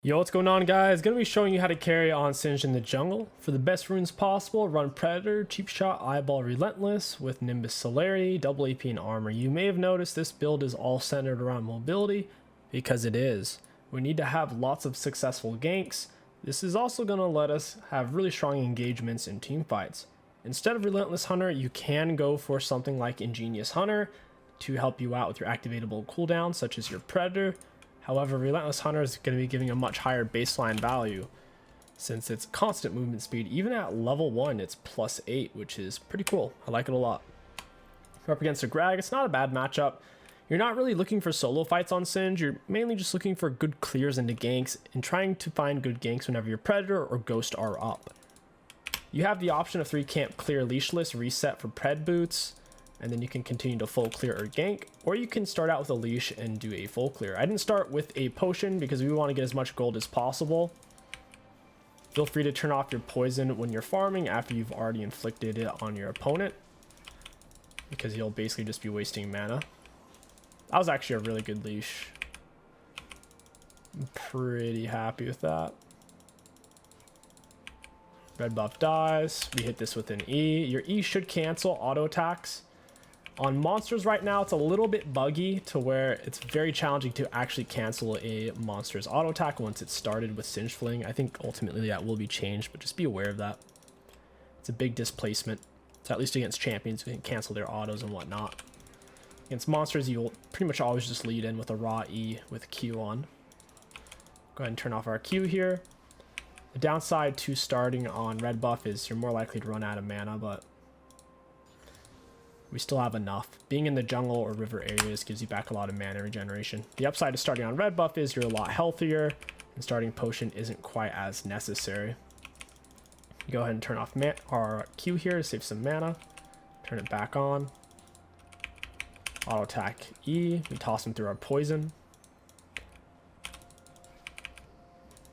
Yo, what's going on, guys? Gonna be showing you how to carry on Singed in the jungle. For the best runes possible, run Predator, Cheap Shot, Eyeball, Relentless with Nimbus Celerity, double AP and armor. You may have noticed this build is all centered around mobility, because it is. We need to have lots of successful ganks. This is also gonna let us have really strong engagements in team fights. Instead of Relentless Hunter, you can go for something like Ingenious Hunter to help you out with your activatable cooldowns, such as your Predator. However, Relentless Hunter is going to be giving a much higher baseline value since it's constant movement speed. Even at level 1, it's +8, which is pretty cool. I like it a lot. You're up against a Grag. It's not a bad matchup. You're not really looking for solo fights on Singed. You're mainly just looking for good clears into ganks and trying to find good ganks whenever your Predator or Ghost are up. You have the option of 3 camp clear leashless reset for Pred boots, and then you can continue to full clear or gank, or you can start out with a leash and do a full clear. I didn't start with a potion because we want to get as much gold as possible. Feel free to turn off your poison when you're farming after you've already inflicted it on your opponent, because you'll basically just be wasting mana. That was actually a really good leash. I'm pretty happy with that. Red buff dies. We hit this with an E. Your E should cancel auto attacks. On monsters right now, it's a little bit buggy to where it's very challenging to actually cancel a monster's auto attack once it's started with Singed Fling. I think ultimately that will be changed, but just be aware of that. It's a big displacement. So at least against champions, we can cancel their autos and whatnot. Against monsters, you'll pretty much always just lead in with a raw E with Q on. Go ahead and turn off our Q here. The downside to starting on red buff is you're more likely to run out of mana, but we still have enough. Being in the jungle or river areas gives you back a lot of mana regeneration. The upside of starting on red buff is you're a lot healthier, and starting potion isn't quite as necessary. Go ahead and turn off our Q here to save some mana. Turn it back on. Auto attack E. We toss him through our poison.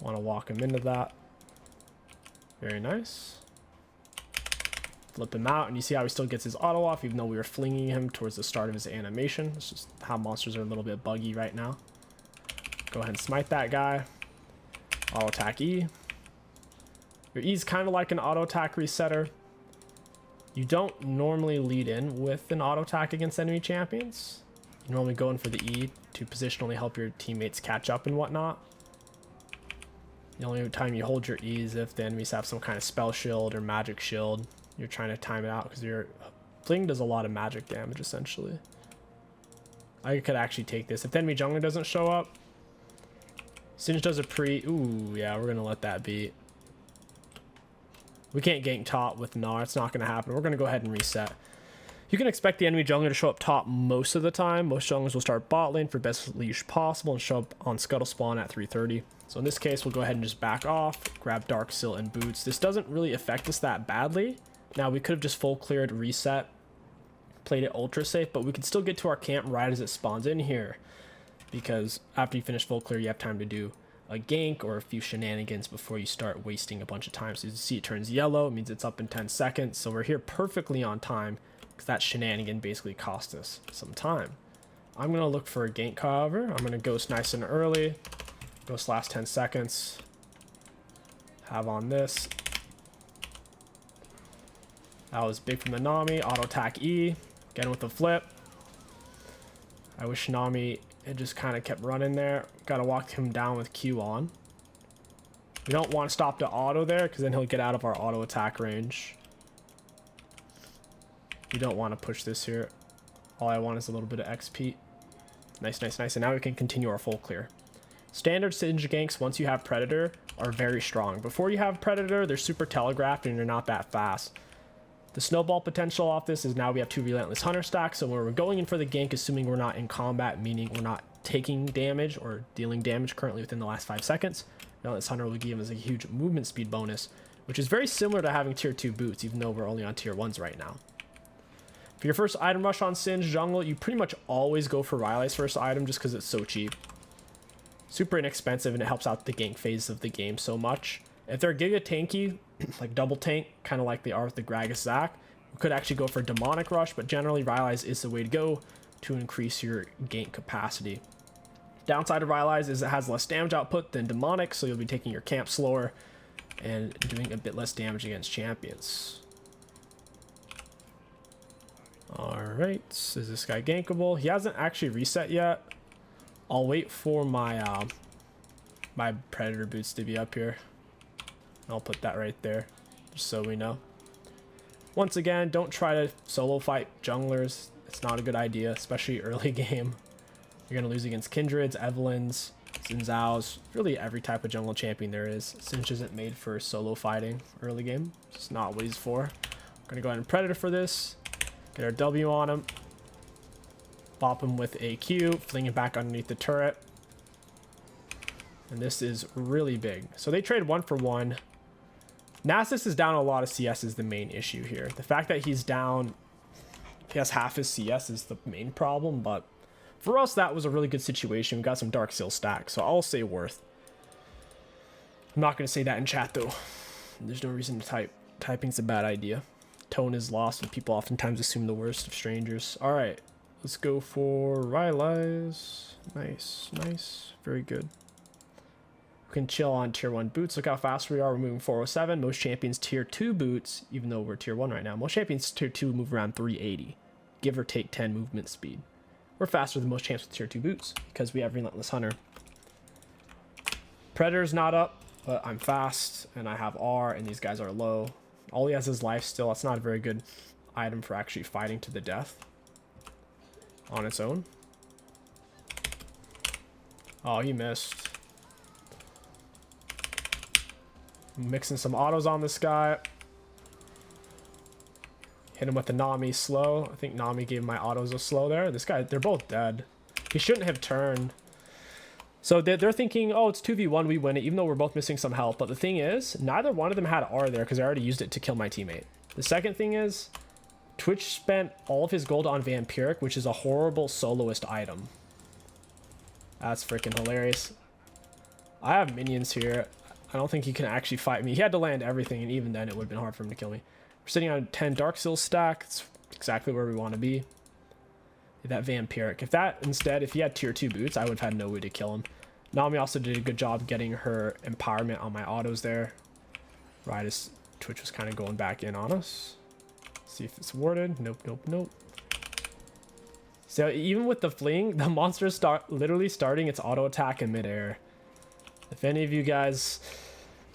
Want to walk him into that. Very nice. Flip him out, and you see how he still gets his auto off even though we were flinging him towards the start of his animation. It's just how monsters are a little bit buggy right now. Go ahead and smite that guy. Auto attack E. Your E is kind of like an auto attack resetter. You don't normally lead in with an auto attack against enemy champions. You normally go in for the E to positionally help your teammates catch up and whatnot. The only time you hold your E is if the enemies have some kind of spell shield or magic shield. You're trying to time it out because your fling does a lot of magic damage essentially. I could actually take this if the enemy jungler doesn't show up. Singed does a pre. Ooh, yeah, we're gonna let that be. We can't gank top with Gnar. It's not gonna happen. We're gonna go ahead and reset. You can expect the enemy jungler to show up top most of the time. Most junglers will start bot lane for best leash possible and show up on scuttle spawn at 3:30. So in this case, we'll go ahead and just back off, grab Dark Sill and boots. This doesn't really affect us that badly. Now, we could have just full cleared, reset, played it ultra safe, but we could still get to our camp right as it spawns in here. Because after you finish full clear, you have time to do a gank or a few shenanigans before you start wasting a bunch of time. So you see it turns yellow, it means it's up in 10 seconds. So we're here perfectly on time because that shenanigan basically cost us some time. I'm going to look for a gank, however. I'm going to ghost nice and early. Ghost last 10 seconds. Have on this. That was big from the Nami. Auto attack E. Get him with the flip. I wish Nami had just kind of kept running there. Got to walk him down with Q on. We don't want to stop the auto there because then he'll get out of our auto attack range. You don't want to push this here. All I want is a little bit of XP. Nice, nice, nice. And now we can continue our full clear. Standard Singed ganks, once you have Predator, are very strong. Before you have Predator, they're super telegraphed and you're not that fast. The snowball potential off this is now we have 2 Relentless Hunter stacks, so when we're going in for the gank, assuming we're not in combat, meaning we're not taking damage or dealing damage currently within the last 5 seconds, Relentless Hunter will give us a huge movement speed bonus, which is very similar to having tier 2 boots, even though we're only on tier 1s right now. For your first item rush on Singed jungle, you pretty much always go for Rylai's first item just because it's so cheap. Super inexpensive, and it helps out the gank phase of the game so much. If they're giga tanky, like double tank, kind of like they are with the Gragas Zac, we could actually go for Demonic Rush, but generally Rylai's is the way to go to increase your gank capacity. Downside of Rylai's is it has less damage output than Demonic, so you'll be taking your camp slower and doing a bit less damage against champions. Alright, is this guy gankable? He hasn't actually reset yet. I'll wait for my my Predator boots to be up here. I'll put that right there, just so we know. Once again, don't try to solo fight junglers. It's not a good idea, especially early game. You're going to lose against Kindreds, Evelyns, Xin Zhao's, really every type of jungle champion there is. Singed isn't made for solo fighting early game. It's not what he's for. I'm going to go ahead and Predator for this. Get our W on him. Bop him with a Q, fling it back underneath the turret. And this is really big. So they trade 1 for 1. Nasus is down a lot of CS is the main issue here. The fact that he's down, he has half his CS is the main problem, but for us that was a really good situation. We got some Dark Seal stacks, so I'll say worth. I'm not going to say that in chat though. There's no reason to type. Typing's a bad idea. Tone is lost and people oftentimes assume the worst of strangers. Alright, let's go for Rylai's. Nice, nice, very good. We can chill on tier 1 boots. Look how fast we are. We're moving 407. Most champions tier 2 boots, even though we're tier 1 right now. Most champions tier 2 move around 380, give or take 10 movement speed. We're faster than most champs with tier 2 boots because we have Relentless Hunter. Predator's not up, but I'm fast and I have R and these guys are low. All he has is life still. That's not a very good item for actually fighting to the death on its own. Oh, he missed. Mixing some autos on this guy. Hit him with the Nami slow. I think Nami gave my autos a slow there. This guy, they're both dead. He shouldn't have turned. So they're thinking, oh, it's 2v1, we win it, even though we're both missing some health. But the thing is, neither one of them had R there because I already used it to kill my teammate. The second thing is, Twitch spent all of his gold on Vampiric, which is a horrible soloist item. That's freaking hilarious. I have minions here. I don't think he can actually fight me. He had to land everything, and even then it would have been hard for him to kill me. We're sitting on a 10 Dark Seal stack. It's exactly where we want to be. That Vampiric. If he had tier 2 boots, I would have had no way to kill him. Nami also did a good job getting her empowerment on my autos there. Right as Twitch was kind of going back in on us. See if it's warded. Nope, nope, nope. So even with the fling, the monster is literally starting its auto attack in midair. If any of you guys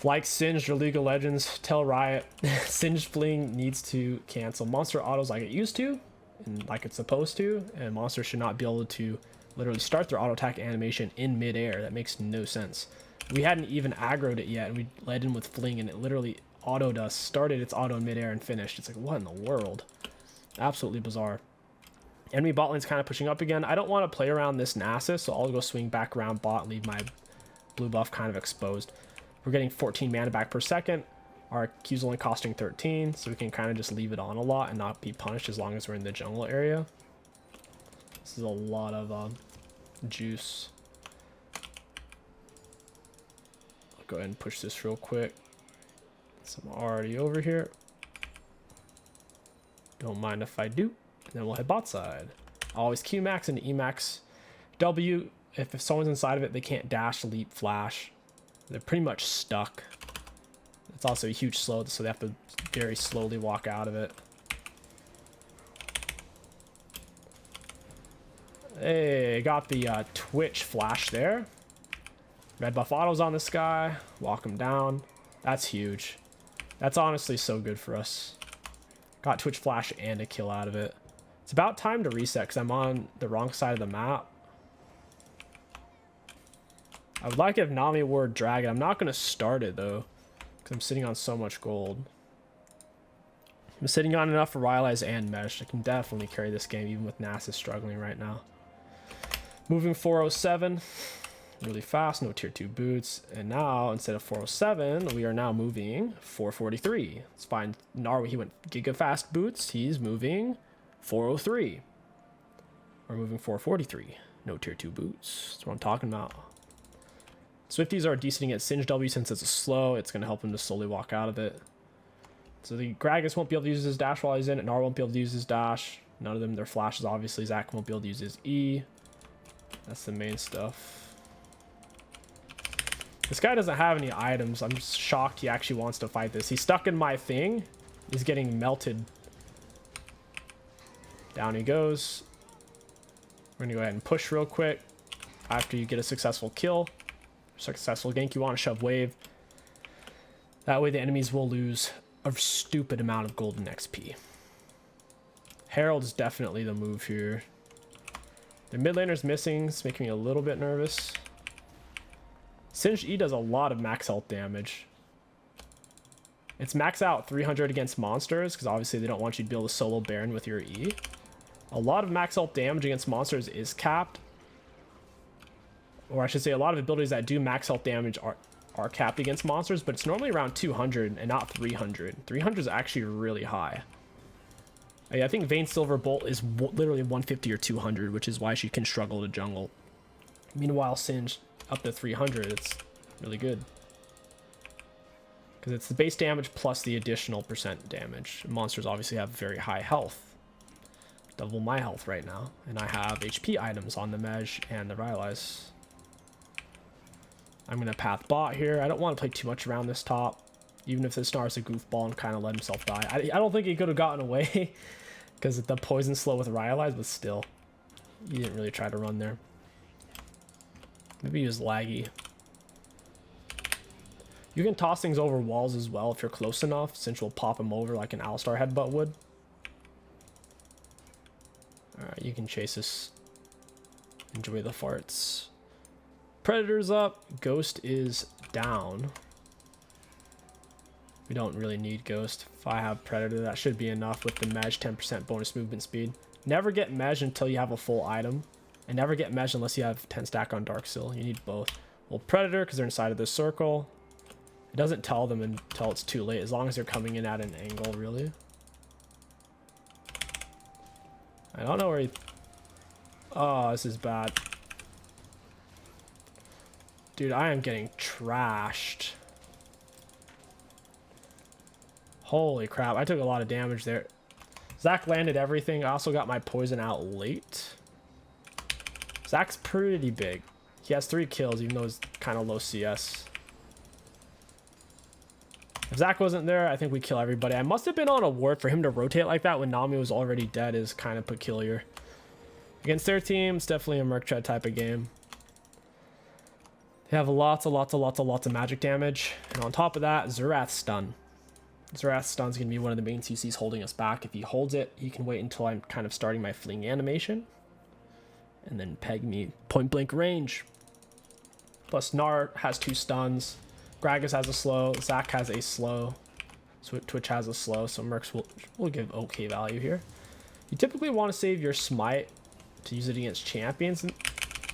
like Singed or League of Legends, tell Riot Singed fling needs to cancel monster autos like it used to and like it's supposed to, and monsters should not be able to literally start their auto attack animation in midair. That makes no sense. We hadn't even aggroed it yet and we led in with fling and it literally autoed us, started its auto in midair and finished. It's like, what in the world? Absolutely bizarre. Enemy bot lane's kind of pushing up again. I don't want to play around this Nasus, so I'll go swing back around bot and leave my blue buff kind of exposed. We're getting 14 mana back per second. Our Q's only costing 13, so we can kind of just leave it on a lot and not be punished as long as we're in the jungle area. This is a lot of juice. I'll go ahead and push this real quick. So I'm already over here. Don't mind if I do. And then we'll head bot side. Always Q max and E max W. If someone's inside of it, they can't dash, leap, flash. They're pretty much stuck. It's also a huge slow, so they have to very slowly walk out of it. Hey, got the Twitch flash there. Red buff autos on this guy. Walk him down. That's huge. That's honestly so good for us. Got Twitch flash and a kill out of it. It's about time to reset because I'm on the wrong side of the map. I would like if Nami ward Dragon. I'm not going to start it though because I'm sitting on so much gold. I'm sitting on enough for Rylai's and Mesh. I can definitely carry this game even with Nasus struggling right now. Moving 407 really fast, no tier 2 boots, and now instead of 407 we are now moving 443. It's fine. Nar, he went giga fast boots, he's moving 403. We're moving 443, no tier 2 boots. That's what I'm talking about. Swifties are decent at Singed W since it's a slow. It's going to help him to slowly walk out of it. So the Gragas won't be able to use his dash while he's in it. Nar won't be able to use his dash. None of them, their flashes obviously. Zach won't be able to use his E. That's the main stuff. This guy doesn't have any items. I'm just shocked he actually wants to fight this. He's stuck in my thing. He's getting melted. Down he goes. We're gonna go ahead and push real quick. After you get a successful kill, successful gank, you want to shove wave. That way the enemies will lose a stupid amount of golden XP. Herald is definitely the move here. The mid laner's missing. It's making me a little bit nervous. Singed E does a lot of max health damage. It's max out 300 against monsters, because obviously they don't want you to be able to solo Baron with your E. A lot of max health damage against monsters is capped. Or I should say a lot of abilities that do max health damage are capped against monsters, but it's normally around 200 and not 300. 300 is actually really high. I think Vayne Silver Bolt is literally 150 or 200, which is why she can struggle to jungle. Meanwhile, Singed up to 300, it's really good. Because it's the base damage plus the additional percent damage. Monsters obviously have very high health. Double my health right now. And I have HP items on the Mej and the Rylai's. I'm going to path bot here. I don't want to play too much around this top. Even if this Snar's a goofball and kind of let himself die. I don't think he could have gotten away. Because the poison slow with Rylai's, but still. He didn't really try to run there. Maybe he was laggy. You can toss things over walls as well if you're close enough, since you'll pop him over like an Alistar headbutt would. Alright, you can chase this. Enjoy the farts. Predator's up. Ghost is down. We don't really need Ghost. If I have Predator, that should be enough with the Mej 10% bonus movement speed. Never get Mej until you have a full item. And never get Mej unless you have 10 stack on Darkseal. You need both. Well, Predator, because they're inside of this circle. It doesn't tell them until it's too late, as long as they're coming in at an angle, really. I don't know where he... Oh, this is bad. Dude, I am getting trashed. Holy crap, I took a lot of damage there. Zach landed everything. I also got my poison out late. Zach's pretty big. He has 3 kills, even though he's kind of low CS. If Zach wasn't there, I think we kill everybody. I must have been on a ward for him to rotate like that when Nami was already dead is kind of peculiar. Against their team, it's definitely a Merc Tread type of game. They have lots of magic damage. And on top of that, Xerath's stun. Xerath's stun's going to be one of the main CCs holding us back. If he holds it, he can wait until I'm kind of starting my fling animation. And then peg me point blank range. Plus Gnar has 2 stuns. Gragas has a slow. Zach has a slow. Twitch has a slow. So Mercs will give okay value here. You typically want to save your smite to use it against champions.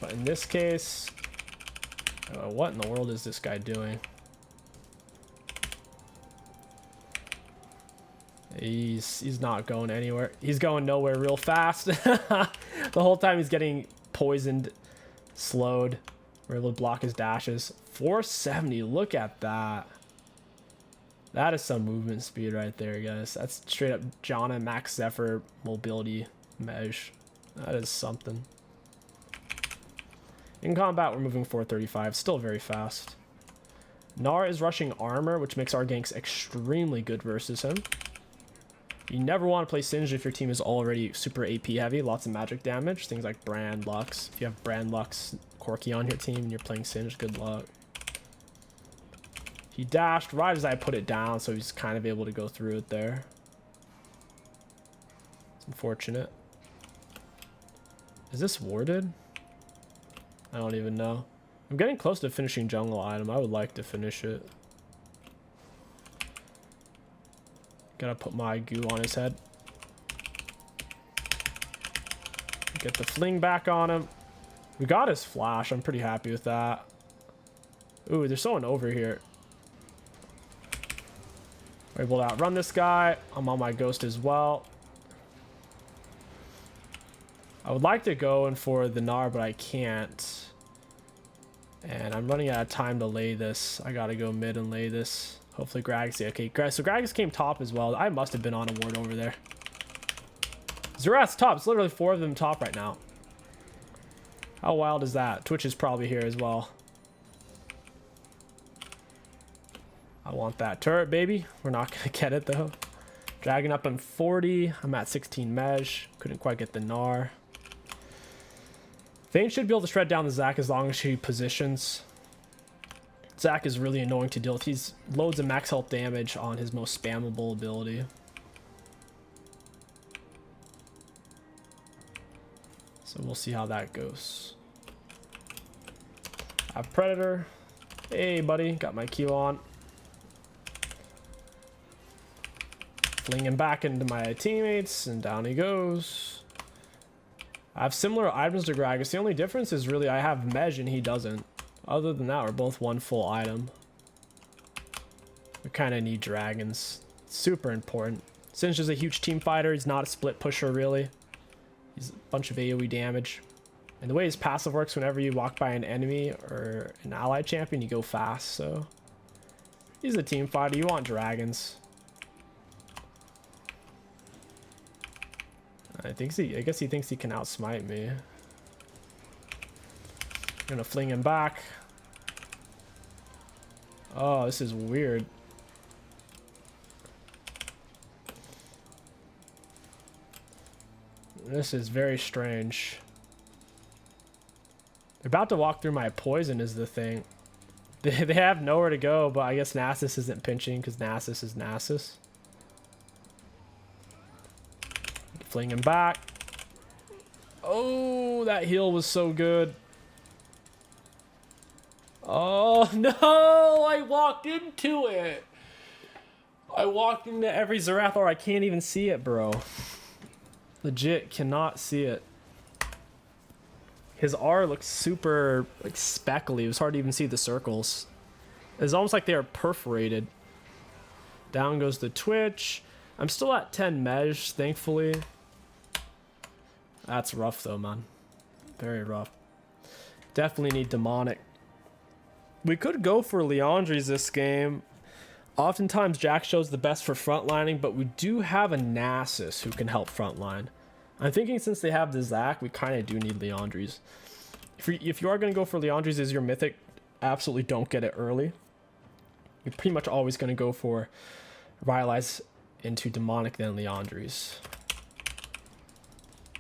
But in this case... what in the world is this guy doing? He's not going anywhere. He's going nowhere real fast. The whole time he's getting poisoned, slowed. We're able to block his dashes. 470, look at that. That is some movement speed right there, guys. That's straight up Janna max Zephyr mobility Mej. That is something. In combat, we're moving 435, still very fast. Gnar is rushing armor, which makes our ganks extremely good versus him. You never want to play Singed if your team is already super AP heavy, lots of magic damage, things like Brand, Lux. If you have Brand, Lux, Corki on your team and you're playing Singed, good luck. He dashed right as I put it down, so he's kind of able to go through it there. It's unfortunate. Is this warded? I don't even know. I'm getting close to finishing jungle item. I would like to finish it. Gotta put my goo on his head. Get the fling back on him. We got his flash. I'm pretty happy with that. Ooh, there's someone over here. We're able to outrun this guy. I'm on my ghost as well. I would like to go in for the Gnar, but I can't. And I'm running out of time to lay this. I gotta go mid and lay this. Hopefully Gragas, yeah, okay. So Gragas came top as well. I must have been on a ward over there. Xerath's top. It's literally 4 of them top right now. How wild is that? Twitch is probably here as well. I want that turret, baby. We're not gonna get it though. Dragon up on 40. I'm at 16 mesh. Couldn't quite get the Gnar. Thane should be able to shred down the Zac as long as she positions. Zac is really annoying to deal with. He's loads of max health damage on his most spammable ability. So we'll see how that goes. I have Predator. Hey, buddy. Got my Q on. Flinging back into my teammates, and down he goes. I have similar items to Gragas. The only difference is really I have Mej and he doesn't. Other than that, we're both one full item. We kind of need dragons. It's super important. Singed is a huge team fighter. He's not a split pusher, really. He's a bunch of AoE damage. And the way his passive works, whenever you walk by an enemy or an allied champion, you go fast. So he's a team fighter. You want dragons. I guess he thinks he can outsmite me. Gonna fling him back. Oh, this is weird. This is very strange. They're about to walk through my poison is the thing. They have nowhere to go, but I guess Nasus isn't pinching because Nasus is Nasus. Fling him back. Oh, that heal was so good. Oh, no! I walked into it! I walked into every Zerathor. I can't even see it, bro. Legit cannot see it. His R looks super like speckly. It was hard to even see the circles. It's almost like they are perforated. Down goes the Twitch. I'm still at 10 Mej, thankfully. That's rough though, man. Very rough. Definitely need demonic. We could go for Liandry's this game. Oftentimes Jack shows the best for frontlining, but we do have a Nasus who can help frontline. I'm thinking since they have the Zac, we kind of do need Liandry's. If you are going to go for Liandry's as your mythic, absolutely don't get it early. You're pretty much always going to go for Rylai's into demonic then Liandry's.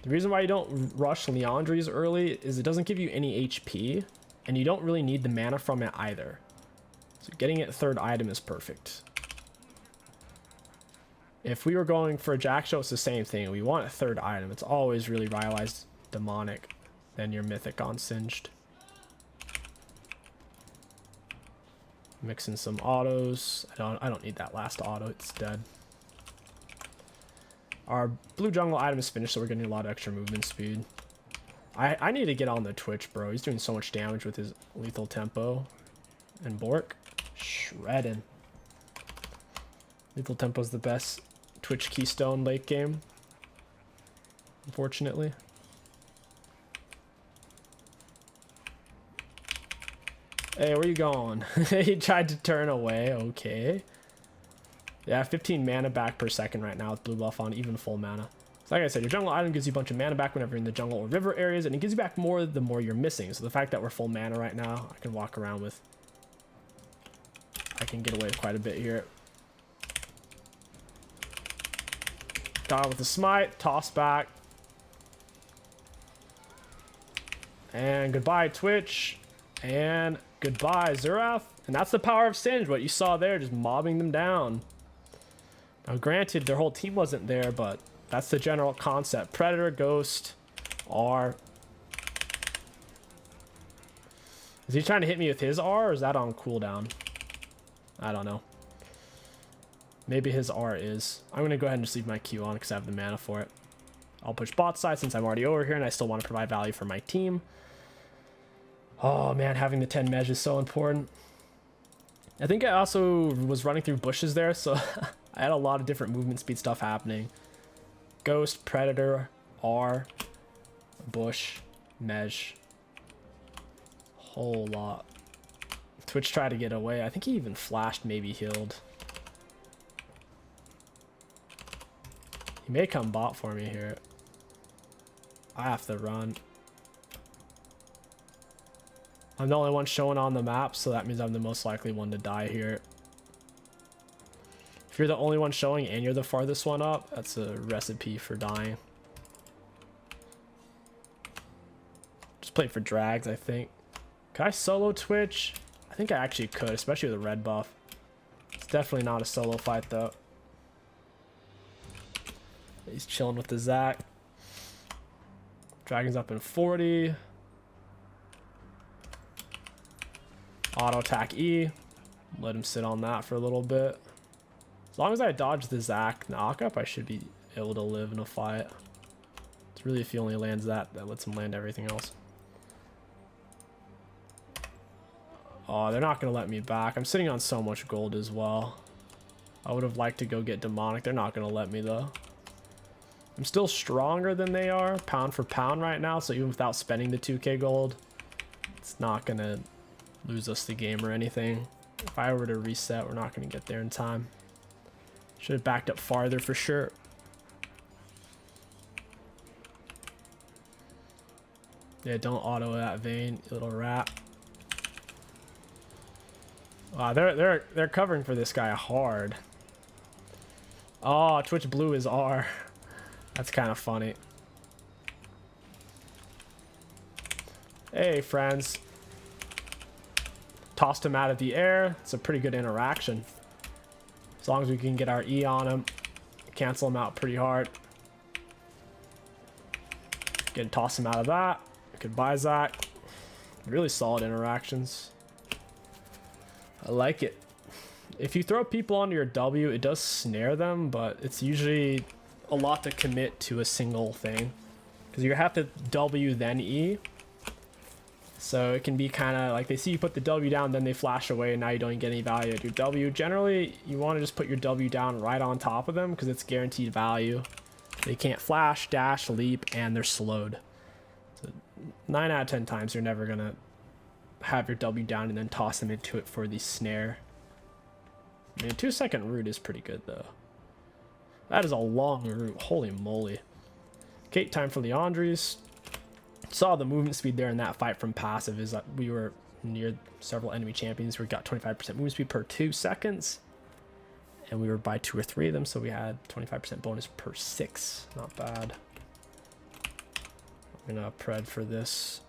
The reason why you don't rush Liandry's early is it doesn't give you any HP, and you don't really need the mana from it either. So getting it third item is perfect. If we were going for a Jack show, it's the same thing. We want a third item. It's always really Rylai's demonic, then your mythic on Singed. Mixing some autos. I don't need that last auto. It's dead. Our blue jungle item is finished, so we're getting a lot of extra movement speed. I need to get on the Twitch, bro. He's doing so much damage with his lethal tempo. And Bork, shredding. Lethal tempo is the best Twitch keystone late game, unfortunately. Hey, where you going? He tried to turn away. Okay. Yeah, 15 mana back per second right now with blue buff on, even full mana. So like I said, your jungle item gives you a bunch of mana back whenever you're in the jungle or river areas, and it gives you back more the more you're missing. So the fact that we're full mana right now, I can walk around with. I can get away with quite a bit here. Got with the smite, toss back. And goodbye Twitch. And goodbye Xerath. And that's the power of Singed, what you saw there, just mobbing them down. Now granted, their whole team wasn't there, but that's the general concept. Predator, Ghost, R. Is he trying to hit me with his R, or is that on cooldown? I don't know. Maybe his R is. I'm going to go ahead and just leave my Q on because I have the mana for it. I'll push bot side since I'm already over here and I still want to provide value for my team. Oh man, having the 10 Mej is so important. I think I also was running through bushes there, so I had a lot of different movement speed stuff happening. Ghost, Predator, R, Bush, Mej. Whole lot. Twitch tried to get away. I think he even flashed, maybe healed. He may come bot for me here. I have to run. I'm the only one showing on the map, so that means I'm the most likely one to die here. If you're the only one showing and you're the farthest one up, that's a recipe for dying. Just play for drags, I think. Can I solo Twitch? I think I actually could, especially with a red buff. It's definitely not a solo fight, though. He's chilling with the Zac. Dragon's up in 40. Auto attack E. Let him sit on that for a little bit. As long as I dodge the Zac knockup, I should be able to live in a fight. It's really if he only lands that lets him land everything else. Oh, they're not going to let me back. I'm sitting on so much gold as well. I would have liked to go get demonic. They're not going to let me, though. I'm still stronger than they are, pound for pound right now, so even without spending the 2k gold, it's not going to lose us the game or anything. If I were to reset, we're not going to get there in time. Should have backed up farther for sure. Yeah, don't auto that Vayne, you little rat. Wow, they're covering for this guy hard. Oh, Twitch blue is R. That's kind of funny. Hey, friends. Tossed him out of the air. It's a pretty good interaction. As long as we can get our E on him. Cancel him out pretty hard. Get toss him out of that. Goodbye, Zac. Really solid interactions. I like it. If you throw people onto your W, it does snare them, but it's usually a lot to commit to a single thing. Because you have to W then E. So it can be kind of like they see you put the W down, then they flash away, and now you don't get any value at your W. Generally, you want to just put your W down right on top of them because it's guaranteed value. They can't flash, dash, leap, and they're slowed. So 9 out of 10 times, you're never going to have your W down and then toss them into it for the snare. I mean, a 2-second root is pretty good, though. That is a long root. Holy moly. Okay, time for Leandres. Saw the movement speed there in that fight from passive is that we were near several enemy champions. We got 25% movement speed per 2 seconds. And we were by 2 or 3 of them, so we had 25% bonus per 6. Not bad. I'm gonna pred for this.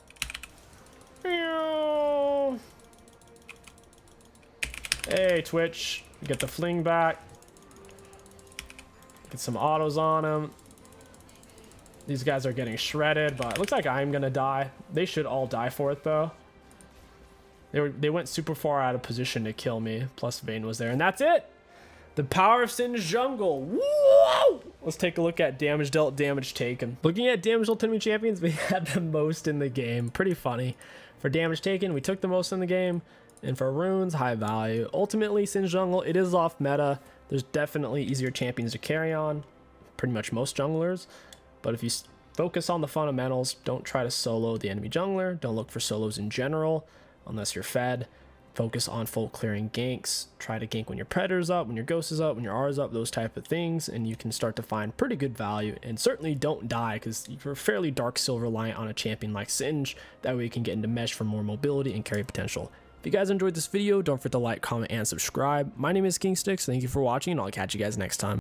Hey, Twitch. Get the fling back. Get some autos on him. These guys are getting shredded, but it looks like I'm gonna die. They should all die for it, though. They went super far out of position to kill me. Plus Vayne was there, and that's it. The power of Singed jungle. Whoa! Let's take a look at damage dealt, damage taken. Looking at damage dealt to enemy champions, we had the most in the game. Pretty funny. For damage taken, we took the most in the game. And for runes, high value. Ultimately, Singed jungle, it is off meta. There's definitely easier champions to carry on. Pretty much most junglers. But if you focus on the fundamentals, don't try to solo the enemy jungler. Don't look for solos in general, unless you're fed. Focus on full clearing ganks. Try to gank when your Predator's up, when your Ghost is up, when your R is up, those type of things, and you can start to find pretty good value. And certainly don't die, because you're fairly dark silver reliant on a champion like Singed. That way you can get into mesh for more mobility and carry potential. If you guys enjoyed this video, don't forget to like, comment, and subscribe. My name is Kingsticks. Thank you for watching, and I'll catch you guys next time.